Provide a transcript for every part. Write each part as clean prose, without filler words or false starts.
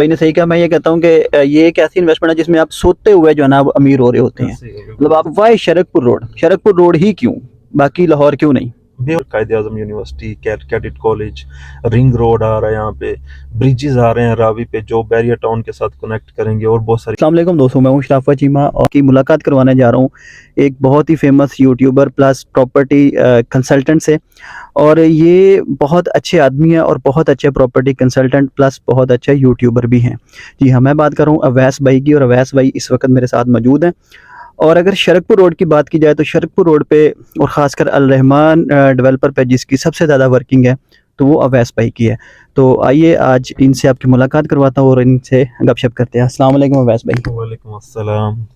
भाई ने सही कहा। मैं ये कहता हूँ कि ये एक ऐसी इन्वेस्टमेंट है जिसमें आप सोते हुए जो है ना आप अमीर हो रहे होते हैं। मतलब आप वाई शरकपुर रोड ही क्यों, बाकी लाहौर क्यों नहीं? Quaid e Azam university, cadet college, ring road आ रहा है, यहाँ पे ब्रिजेस आ रहे हैं रावी पे जो बैरियर टाउन के साथ कनेक्ट करेंगे, और बहुत सारी। अस्सलाम वालेकुम दोस्तों, मैं हूँ शराफत चीमा और की मुलाकात करवाने जा रहा हूँ एक बहुत ही famous YouTuber plus property consultant से। और ये बहुत अच्छे आदमी हैं और बहुत अच्छे प्रॉपर्टी कंसल्टेंट प्लस बहुत अच्छे यूट्यूबर भी हैं। जी हाँ, मैं बात कर रहा हूँ अवैस भाई की, और अवैस भाई इस वक्त मेरे साथ मौजूद हैं। और अगर शरकपुर रोड की बात की जाए तो शरकपुर रोड पे और ख़ासकर अल रहमान डेवलपर पे जिसकी सबसे ज़्यादा वर्किंग है तो वो अवैस भाई की है। तो आइए आज इनसे आपकी मुलाकात करवाता हूँ और इनसे गपशप करते हैं। अस्सलाम वालेकुम अवैस भाई। वालेकुम अस्सलाम।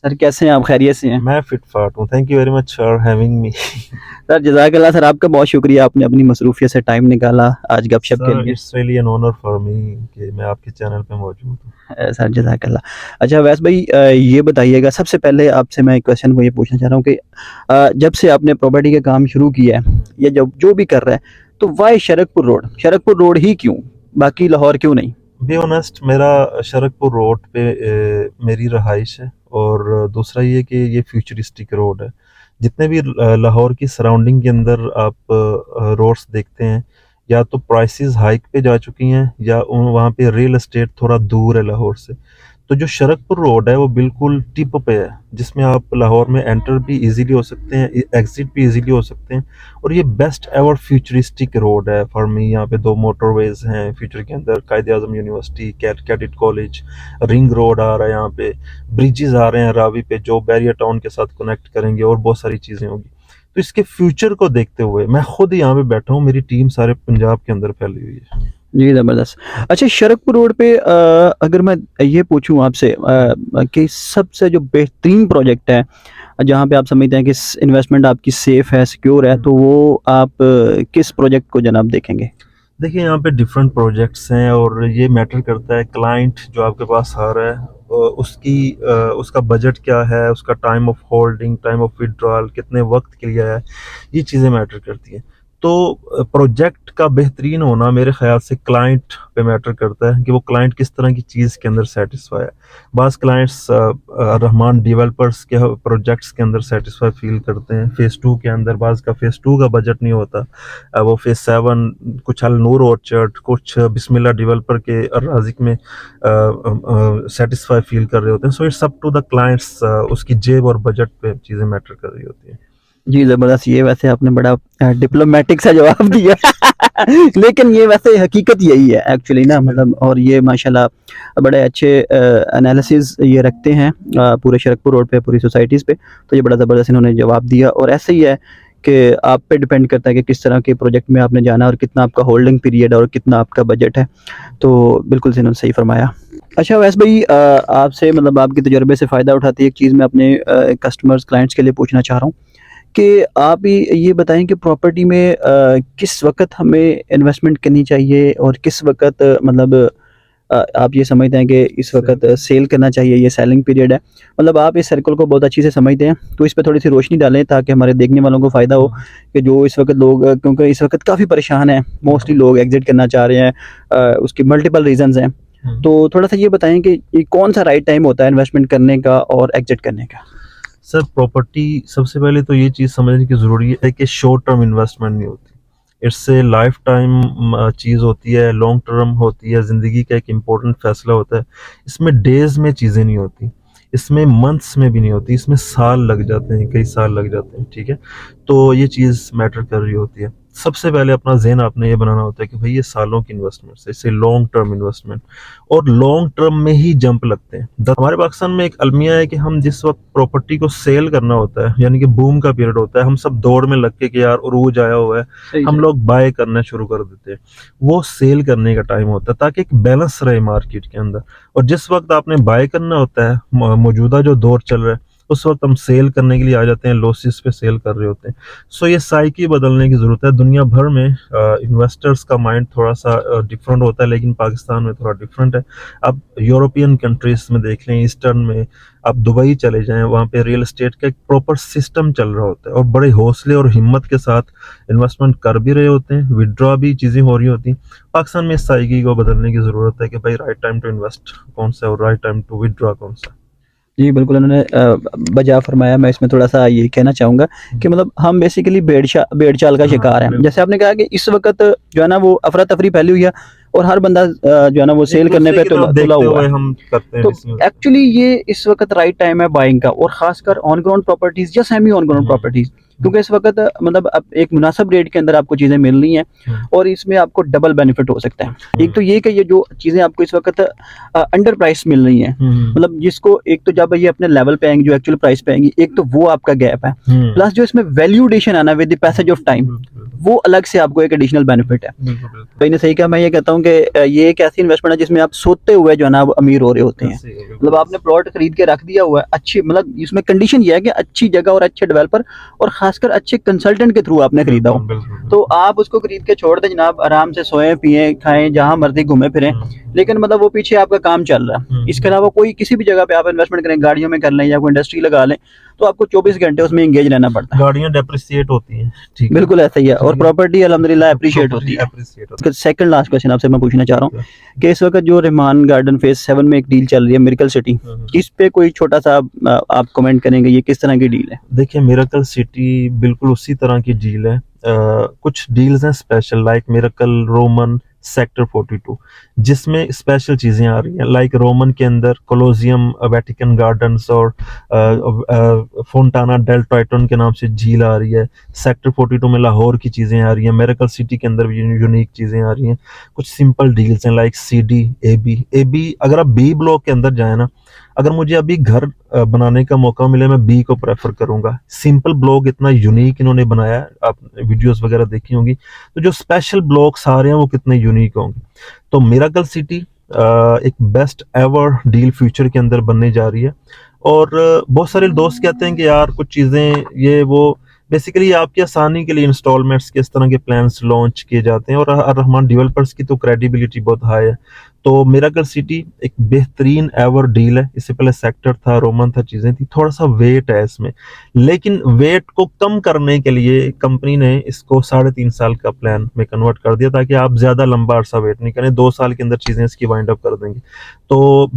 सर कैसे हैं आप, खैरियत से हैं? मैं फिट फाट हूँ, thank you very much for having me. Sir जज़ाकल्लाह सर, आपका बहुत शुक्रिया, आपने अपनी मसरूफियत से टाइम निकाला आज गपशप के सर लिए। It's really an honour for me कि मैं आपके चैनल पे मौजूद हूँ। सर जज़ाकल्लाह। अच्छा अवैस भाई, ये बताइएगा, सबसे पहले आपसे मैं एक क्वेश्चन को ये पूछना चाह रहा हूँ कि जब से आपने प्रॉपर्टी का काम शुरू किया है या जब जो भी कर रहा है, तो वाई शरकपुर रोड ही क्यों, बाकी लाहौर क्यों नहीं? बी ऑनेस्ट, मेरा शरकपुर रोड पे मेरी रहाइश है, और दूसरा ये कि ये फ्यूचरिस्टिक रोड है। जितने भी लाहौर की सराउंडिंग के अंदर आप रोड्स देखते हैं, या तो प्राइसेस हाइक पे जा चुकी हैं, या वहाँ पे रियल एस्टेट थोड़ा दूर है लाहौर से। तो जो शरकपुर रोड है वो बिल्कुल टिप पे है, जिसमें आप लाहौर में एंटर भी इजीली हो सकते हैं, एग्जिट भी इजीली हो सकते हैं। और ये बेस्ट एवर फ्यूचरिस्टिक रोड है फॉर मी। यहाँ पे 2 मोटरवेज हैं फ्यूचर के अंदर, Quaid e Azam university, cadet college, ring road आ रहा है, यहाँ पे ब्रिजेस आ रहे हैं रावी पे जो बैरियर टाउन के साथ कनेक्ट करेंगे, और बहुत सारी चीज़ें होगी। तो इसके फ्यूचर को देखते हुए मैं खुद यहाँ पे बैठा हूँ, मेरी टीम सारे पंजाब के अंदर फैली हुई है। जी ज़बरदस्त। अच्छा शरकपुर रोड पे अगर मैं ये पूछूं आपसे कि सबसे जो बेहतरीन प्रोजेक्ट है जहाँ पे आप समझते हैं कि इन्वेस्टमेंट आपकी सेफ है, सिक्योर है, तो वो आप किस प्रोजेक्ट को जनाब देखेंगे? देखिए, यहाँ पे डिफरेंट प्रोजेक्ट्स हैं, और ये मैटर करता है क्लाइंट जो आपके पास आ रहा है, उसका बजट क्या है, उसका time of holding, time of withdrawal, कितने वक्त के लिए है, ये चीज़ें मैटर करती हैं। तो प्रोजेक्ट का बेहतरीन होना मेरे ख्याल से क्लाइंट पे मैटर करता है कि वो क्लाइंट किस तरह की चीज़ के अंदर सेटिस्फाई है। बाज़ क्लाइंट्स रहमान डेवलपर्स के प्रोजेक्ट्स के अंदर सेटिस्फाई फील करते हैं फ़ेज़ 2 के अंदर, बाज़ का फ़ेज़ 2 का बजट नहीं होता। वो फ़ेज़ 7, कुछ अल नूर ऑर्चर्ड, कुछ बिस्मिल्लाह डेवलपर के राज़िक में सेटिस्फाई फील कर रहे होते हैं। So it's up to the clients, उसकी जेब और बजट पे चीज़ें मैटर कर रही होती हैं। जी ज़बरदस्त, ये वैसे आपने बड़ा डिप्लोमेटिक सा जवाब दिया। लेकिन ये वैसे हकीकत यही है एक्चुअली ना, मतलब, और ये माशाल्लाह बड़े अच्छे एनालिसिस ये रखते हैं पूरे शरकपुर रोड पे, पूरी सोसाइटीज़ पे। तो ये बड़ा ज़बरदस्त इन्होंने जवाब दिया, और ऐसे ही है कि आप पे डिपेंड करता है कि किस तरह के प्रोजेक्ट में आपने जाना और कितना आपका होल्डिंग पीरियड और कितना आपका बजट है। तो बिल्कुल इन्होंने सही फरमाया। अच्छा वैसे भाई, आपसे मतलब आपके तजुर्बे से फ़ायदा उठाते एक चीज़ मैं अपने कस्टमर्स क्लाइंट्स के लिए पूछना चाह रहा हूँ कि आप ये बताएं कि प्रॉपर्टी में किस वक़्त हमें इन्वेस्टमेंट करनी चाहिए और किस वक़्त मतलब आप ये समझते हैं कि इस वक़्त सेल करना चाहिए, ये सेलिंग पीरियड है। मतलब आप इस सर्कल को बहुत अच्छी से समझते हैं, तो इस पे थोड़ी-सी रोशनी डालें ताकि हमारे देखने वालों को फ़ायदा हो कि जो इस वक़्त लोग क्योंकि इस वक़्त काफ़ी परेशान हैं, मोस्टली लोग एग्ज़िट करना चाह रहे हैं। उसकी मल्टीपल रीज़न्स हैं। तो थोड़ा-सा ये बताएँ कि ये कौन-सा राइट टाइम होता है इन्वेस्टमेंट करने का और एग्ज़िट करने का? सर, प्रॉपर्टी सबसे पहले तो ये चीज़ समझने की ज़रूरी है कि शॉर्ट टर्म इन्वेस्टमेंट नहीं होती। इट्स ए लाइफ टाइम चीज़ होती है, लॉन्ग टर्म होती है, ज़िंदगी का एक इम्पोर्टेंट फैसला होता है। इसमें डेज़ में चीज़ें नहीं होती, इसमें मंथ्स में भी नहीं होती, इसमें साल लग जाते हैं, कई साल लग जाते हैं, ठीक है? तो ये चीज़ मैटर कर रही होती है। सबसे पहले अपना ज़हन आपने ये बनाना होता है कि भाई ये सालों की इन्वेस्टमेंट है, इसे लॉन्ग टर्म इन्वेस्टमेंट, और लॉन्ग टर्म में ही जंप लगते हैं। हमारे पाकिस्तान में एक अलमिया है कि हम जिस वक्त प्रॉपर्टी को सेल करना होता है, यानी कि बूम का पीरियड होता है, हम सब दौड़ में लग के यार उरूज आया हुआ है, हम लोग बाय करना शुरू कर देते हैं। वो सेल करने का टाइम होता है ताकि एक बैलेंस रहे मार्केट के अंदर। और जिस वक्त आपने बाय करना होता है, मौजूदा जो दौर चल रहा है, उस वक्त हम सेल करने के लिए आ जाते हैं, लॉसेस पे सेल कर रहे होते हैं। सो ये साइकी बदलने की ज़रूरत है। दुनिया भर में इन्वेस्टर्स का माइंड थोड़ा सा डिफरेंट होता है, लेकिन पाकिस्तान में थोड़ा डिफरेंट है। आप यूरोपियन कंट्रीज में देख लें, ईस्टर्न में आप दुबई चले जाएं, वहाँ पे रियल एस्टेट का एक प्रॉपर सिस्टम चल रहा होता है और बड़े हौसले और हिम्मत के साथ इन्वेस्टमेंट कर भी रहे होते हैं, विड्रॉ भी चीज़ें हो रही होती हैं। पाकिस्तान में इस साइकी को बदलने की ज़रूरत है कि भाई राइट टाइम टू इन्वेस्ट कौन सा है और राइट टाइम टू विड्रॉ कौन सा है। जी, बिल्कुल उन्होंने बजा फरमाया। मैं इसमें थोड़ा-सा ये कहना चाहूँगा कि मतलब हम बेसिकली भेड़-चाल का हाँ, शिकार हैं। बिल्कुल। जैसे आपने कहा कि इस वक़्त जो है ना वो अफ़रा-तफ़री फैली हुई है और हर बंदा जो है ना वो सेल करने एक-दूसरे पे की तुला तरफ तुला देखते हुआ हुए है। हम करते हैं तो बिज़नेस। एक्चुअली ये इस वक़्त राइट टाइम है बाइंग का, और ख़ासकर ऑन ग्राउंड प्रॉपर्टीज़ या semi on ground hmm, properties, क्योंकि इस वक़्त मतलब अब एक मुनासिब रेट के अंदर आपको चीज़ें मिल रही हैं हुँ, और इसमें आपको डबल बेनिफिट हो सकता है। एक तो हुँ, ये कि ये जो चीज़ें आपको इस वक़्त अंडर प्राइस मिल रही हैं, हुँ, मतलब जिसको एक तो जब ये अपने लेवल पे आएँगी, जो एक्चुअल प्राइस पे आएँगी, एक तो वो आपका गैप है। हुँ, प्लस जो इसमें वैल्यूएशन है ना with the passage of time, बिल्कुल, वो अलग से आपको एक एडिशनल बेनिफिट है। बिल्कुल, बिल्कुल। कहीं ने सही कहा। मैं ये कहता हूँ कि ये एक ऐसी इन्वेस्टमेंट है जिसमें आप सोते हुए जो है ना आप अमीर हो रहे होते हैं। ऐसे ही है, मतलब बिल्कुल आपने प्लॉट खरीद के रख दिया हुआ है, अच्छी मतलब इसमें कंडीशन ये है कि अच्छी जगह और अच्छे डेवलपर और खासकर अच्छे कंसल्टेंट के थ्रू आपने खरीदा बिल्कुल, हो। बिल्कुल, तो बिल्कुल। आप उसको खरीद के छोड़ दें जनाब, आराम से सोएं पिएं खाएं जहां मर्जी घूमें फिरें, हुँ, लेकिन मतलब वो पीछे आपका काम चल रहा है। हुँ, इसके अलावा कोई किसी भी जगह पे आप इन्वेस्टमेंट करें, गाड़ियों में कर लें या कोई इंडस्ट्री लगा लें, तो आपको 24 घंटे उसमें एंगेज रहना पड़ता है। गाड़ियाँ डेप्रिसिएट होती हैं, ठीक है, बिल्कुल ऐसा ही है, और ठीक है। प्रॉपर्टी अल्हम्दुलिल्लाह अप्रिशिएट प्रॉपर्टी होती है। एप्रिसिएट होती सेकंड लास्ट क्वेश्चन आपसे मैं पूछना चाह रहा है। हूँ कि इस वक्त जो रहमान गार्डन फेज 7 में एक डील चल रही है मिरेकल सिटी, हुँ, हुँ। इस पे कोई छोटा सा आप कमेंट करेंगे, ये किस तरह की डील है? देखिए, मिरेकल सिटी बिल्कुल उसी तरह की डील है। कुछ डील्स हैं special, like miracle Roman sector 42, जिसमें स्पेशल चीज़ें आ रही हैं, लाइक रोमन के अंदर कोलोसियम, वेटिकन गार्डन्स और फोंटाना डेल टॉयटन के नाम से झील आ रही है। सेक्टर 42 में लाहौर की चीज़ें आ रही हैं। मिरेकल सिटी के अंदर भी यूनिक चीज़ें आ रही हैं। कुछ सिंपल डील्स हैं लाइक सीडी, ए बी। अगर आप बी ब्लॉक के अंदर जाए ना, अगर मुझे अभी घर बनाने का मौका मिले, मैं बी को प्रेफर करूंगा। सिंपल ब्लॉक इतना यूनिक इन्होंने बनाया है, आप वीडियोस वगैरह देखी होंगी, तो जो स्पेशल ब्लॉक्स आ रहे हैं वो कितने यूनिक होंगे। तो मिरेकल सिटी एक बेस्ट एवर डील फ्यूचर के अंदर बनने जा रही है। और बहुत सारे दोस्त कहते हैं कि यार कुछ चीज़ें ये वो, बेसिकली आपकी आसानी के लिए इंस्टॉलमेंट्स के इस तरह के प्लान्स लॉन्च किए जाते हैं, और रहमान डेवलपर्स की तो क्रेडिबिलिटी बहुत हाई है। तो मिरेकल सिटी एक बेहतरीन एवर डील है। इससे पहले सेक्टर था, रोमन था, चीज़ें थी, थोड़ा सा वेट है इसमें, लेकिन वेट को कम करने के लिए कंपनी ने इसको 3.5 साल का प्लान में कन्वर्ट कर दिया, ताकि आप ज़्यादा लंबा अरसा वेट नहीं करें, 2 साल के अंदर चीज़ें इसकी वाइंड अप कर देंगे। तो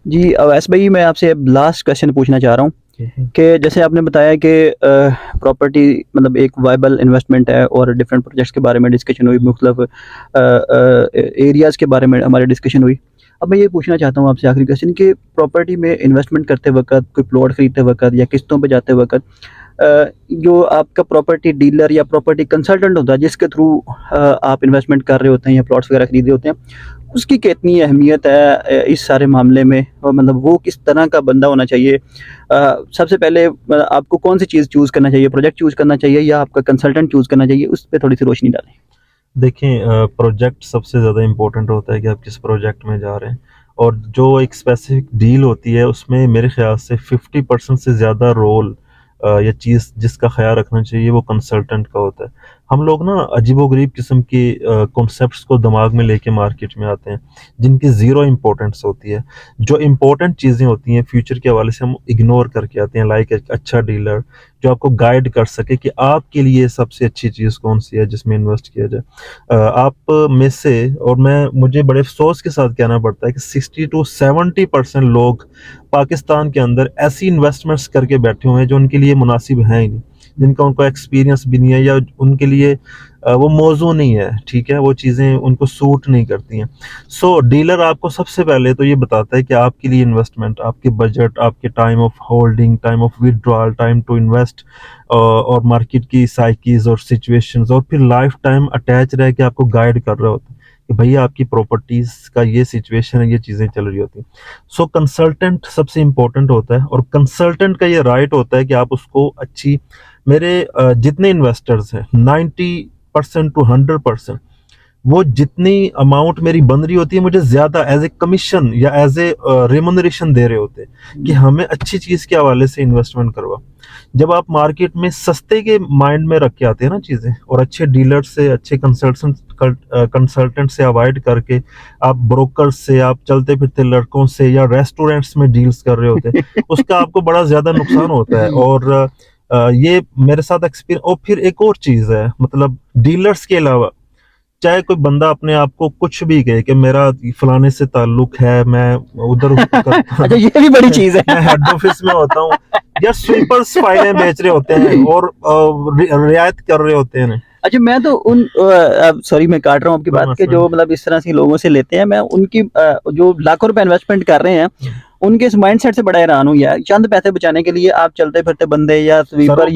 जी अवैस भाई, मैं आपसे लास्ट क्वेश्चन पूछना चाह रहा हूँ कि जैसे आपने बताया कि प्रॉपर्टी मतलब एक वायबल इन्वेस्टमेंट है और डिफरेंट प्रोजेक्ट्स के बारे में डिस्कशन हुई, मुख्तलिफ एरियाज़ के बारे में हमारी डिस्कशन हुई। अब मैं ये पूछना चाहता हूँ आपसे आखिरी क्वेश्चन कि प्रॉपर्टी में इन्वेस्टमेंट करते वक्त, कोई प्लॉट खरीदते वक्त या किस्तों पे जाते वक्त, जो आपका प्रॉपर्टी डीलर या प्रॉपर्टी कंसल्टेंट होता है जिसके थ्रू आप इन्वेस्टमेंट कर रहे होते हैं या प्लॉट्स वगैरह खरीद रहे होते हैं, उसकी कितनी अहमियत है इस सारे मामले में, और मतलब वो किस तरह का बंदा होना चाहिए? सबसे पहले आपको कौन सी चीज़ चूज़ करना चाहिए, प्रोजेक्ट चूज़ करना चाहिए या आपका कंसल्टेंट चूज़ करना चाहिए? उस पे थोड़ी सी रोशनी डालें। देखें, प्रोजेक्ट सबसे ज़्यादा इम्पोर्टेंट होता है कि आप किस प्रोजेक्ट में जा रहे हैं, और जो एक स्पेसिफिक डील होती है उसमें मेरे ख्याल से 50% से ज़्यादा रोल या चीज़ जिसका ख्याल रखना चाहिए वो कंसल्टेंट का होता है। हम लोग ना अजीबोगरीब किस्म की कॉन्सेप्ट्स को दिमाग में लेके मार्केट में आते हैं, जिनकी ज़ीरो इम्पोर्टेंस होती है। जो इम्पोर्टेंट चीज़ें होती हैं फ्यूचर के हवाले से हम इग्नोर करके आते हैं, लाइक एक अच्छा डीलर जो आपको गाइड कर सके कि आपके लिए सबसे अच्छी चीज़ कौन सी है जिसमें इन्वेस्ट किया जाए। आप में से, और मुझे बड़े अफ़सोस के साथ कहना पड़ता है कि 60 टू 70% लोग पाकिस्तान के अंदर ऐसी इन्वेस्टमेंट्स करके बैठे हुए हैं जो उनके लिए मुनासिब हैं ही नहीं, जिनका उनको एक्सपीरियंस भी नहीं है, या उनके लिए वो मौजू नहीं है, ठीक है, वो चीज़ें उनको सूट नहीं करती हैं। सो डीलर आपको सबसे पहले तो ये बताता है कि आपके लिए इन्वेस्टमेंट, आपके बजट, आपके time of holding, time of withdrawal, time to invest, और मार्केट की साइकीज़ और सिचुएशंस, और फिर लाइफ टाइम अटैच रह के आपको गाइड कर रहा होता है कि भैया आपकी प्रॉपर्टीज़ का ये सिचुएशन है, ये चीज़ें चल रही होती हैं। सो कंसल्टेंट सबसे इम्पोर्टेंट होता है, और कंसल्टेंट का ये राइट होता है कि आप उसको अच्छी, मेरे जितने इन्वेस्टर्स हैं 90% टू 100% वो जितनी अमाउंट मेरी बन रही होती है मुझे ज्यादा एज ए कमीशन या एज ए रेमुनरेशन दे रहे होते हैं कि हमें अच्छी चीज के हवाले से इन्वेस्टमेंट करवा। जब आप मार्केट में सस्ते के माइंड में रख के आते हैं ना चीजें, और अच्छे डीलर से, अच्छे कंसल्टेंट से अवॉइड करके आप ब्रोकर से, आप चलते फिरते लड़कों से या रेस्टोरेंट्स में डील्स कर रहे होते हैं, उसका आपको बड़ा ज्यादा नुकसान होता है। और ये मेरे साथ एक्सपीरियंस। और फिर एक और चीज है, मतलब डीलर्स के अलावा चाहे कोई बंदा अपने आप को कुछ भी कहे कि मेरा फलाने से ताल्लुक है, मैं उधर अच्छा, ये भी बड़ी चीज है। मैं हेड ऑफिस में होता हूँ, या स्वीपर्स फाइलें बेच रहे होते हैं और रियायत कर रहे होते हैं। अच्छा, मैं तो उन सॉरी मैं काट रहा हूँ आपकी बात के, जो मतलब इस तरह से लोगों से लेते हैं, मैं उनकी जो लाखों रुपए इन्वेस्टमेंट कर रहे हैं उनके इस माइंडसेट से बड़ा हैरान हूँ यार। चंद पैसे बचाने के लिए आप चलते फिरते बंदे या स्वीपर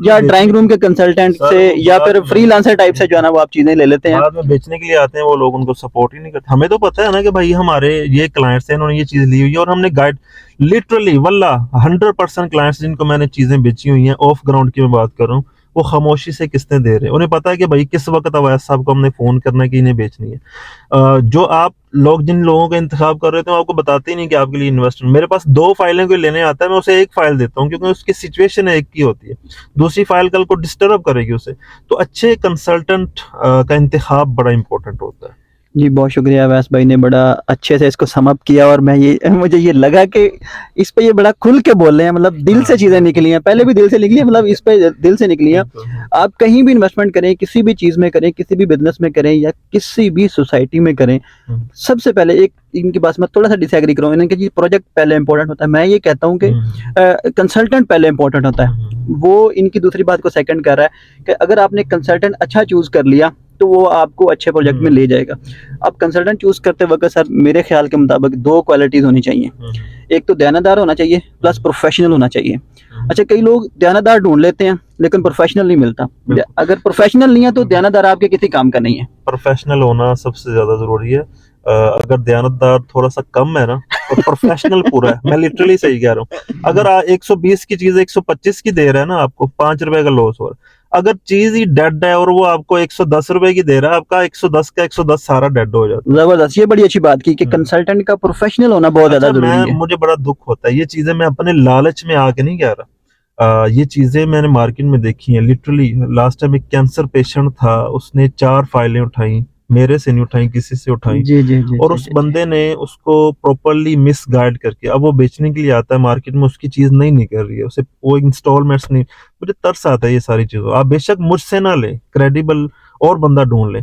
या ड्राइंग रूम के कंसल्टेंट से या फिर फ्रीलांसर टाइप से जो है ना वो आप चीजें ले लेते हैं, बाद में बेचने के लिए आते हैं। वो लोग उनको सपोर्ट ही नहीं करते। हमें तो पता है ना कि भाई हमारे ये क्लाइंट्स हैं, इन्होंने ये चीज ली हुई है, और हमने गाइड लिटरली वल्ला 100% क्लाइंट्स जिनको मैंने चीजें बेची हुई हैं, ऑफ ग्राउंड की मैं बात कर रहा हूँ, वो खामोशी से किस्तें दे रहे हैं। उन्हें पता है कि भाई किस वक्त अवैध साहब को हमने फोन करना है कि इन्हें बेचनी है। जो आप लोग जिन लोगों का इंतखाब कर रहे थे, आपको बताते ही नहीं कि आपके लिए इन्वेस्टमेंट। मेरे पास 2 फाइलें कोई लेने आता है, मैं उसे एक फाइल देता हूँ, क्योंकि उसकी सिचुएशन एक की होती है, दूसरी फाइल कल को डिस्टर्ब करेगी उसे। तो अच्छे कंसल्टेंट का इंतखाब बड़ा इंपॉर्टेंट होता है। जी बहुत शुक्रिया अवैस भाई ने बड़ा अच्छे से इसको सम अप किया, और मैं ये मुझे ये लगा कि इस पे ये बड़ा खुल के बोल रहे हैं, मतलब दिल से चीजें निकली हैं, पहले भी दिल से निकली है, मतलब इस पे दिल से निकली हैं। आप कहीं भी इन्वेस्टमेंट करें, किसी भी चीज में करें, किसी भी बिजनेस में करें या किसी भी सोसाइटी में करें, सबसे पहले एक इनकी बात में थोड़ा सा डिसएग्री करूँ, इनके जी प्रोजेक्ट पहले इंपॉर्टेंट होता है। मैं ये कहता हूँ कि कंसल्टेंट पहले इंपॉर्टेंट होता है। वो इनकी दूसरी बात को सेकंड कर रहा है कि अगर आपने कंसल्टेंट अच्छा चूज कर लिया तो वो आपको अच्छे प्रोजेक्ट में ले जाएगा। अब कंसल्टेंट चूज करते वक्त सर मेरे ख्याल के मुताबिक 2 क्वालिटीज होनी चाहिए। एक तो दयानतदार होना चाहिए, प्लस प्रोफेशनल होना चाहिए। अच्छा, कई लोग दयानतदार ढूंढ लेते हैं लेकिन प्रोफेशनल नहीं मिलता। अगर प्रोफेशनल नहीं है तो दयानतदार आपके किसी काम का नहीं है। प्रोफेशनल होना सबसे ज्यादा जरूरी है। अगर दयानतदार थोड़ा सा कम है ना, तो प्रोफेशनल पूरा है। मैं लिटरली सही कह रहा हूँ। अगर 120 की चीज 125 की दे रहा है ना, आपको 5 रुपए का लॉस हो रहा है। अगर चीज ही डेड है और वो आपको 110 रुपए की दे रहा है, आपका 110 का 110 सारा डेड हो जाता है। जबरदस्त, ये बड़ी अच्छी बात की कि कंसल्टेंट का प्रोफेशनल होना बहुत ज्यादा जरूरी है। मुझे बड़ा दुख होता है, ये चीजें मैं अपने लालच में आके नहीं कह रहा। ये चीजें मैंने मार्केट में देखी हैं। लिटरली लास्ट टाइम एक कैंसर पेशेंट था, उसने 4 फाइलें उठाई, मेरे से नहीं उठाई, किसी से उठाई। और उस बंदे ने उसको प्रॉपरली मिस गाइड करके, अब वो बेचने के लिए आता है मार्केट में, उसकी चीज नहीं निकल रही है, उसे वो इंस्टॉलमेंट्स नहीं। मुझे तरस आता है ये सारी चीजों। आप बेशक मुझसे ना ले, क्रेडिबल और बंदा ढूंढ ले,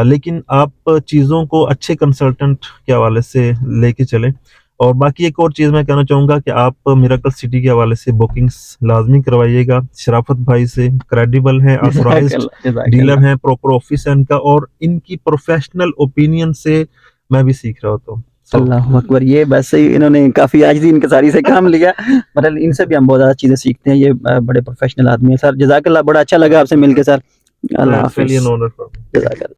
लेकिन आप चीजों को अच्छे कंसल्टेंट के हवाले से लेके चलें। और बाकी एक और चीज मैं कहना चाहूंगा कि आप मिरेकल सिटी के हवाले से बुकिंग्स लाजमी करवाइएगा। शराफत भाई से, क्रेडिबल है, ऑथराइज्ड डीलर हैं, प्रॉपर ऑफिस है इनका, और इनकी प्रोफेशनल ओपिनियन से मैं भी सीख रहा होता हूँ। अल्लाह अकबर, ये बस इन्होंने काफी आजिज़ी इनकसारी से काम लिया। मतलब इनसे भी हम बहुत ज्यादा चीजें सीखते हैं। ये बड़े प्रोफेशनल आदमी है सर। जज़ाकल्लाह, बड़ा अच्छा लगा आपसे मिलके सर। अल्लाह हाफिज़। जज़ाकल्लाह।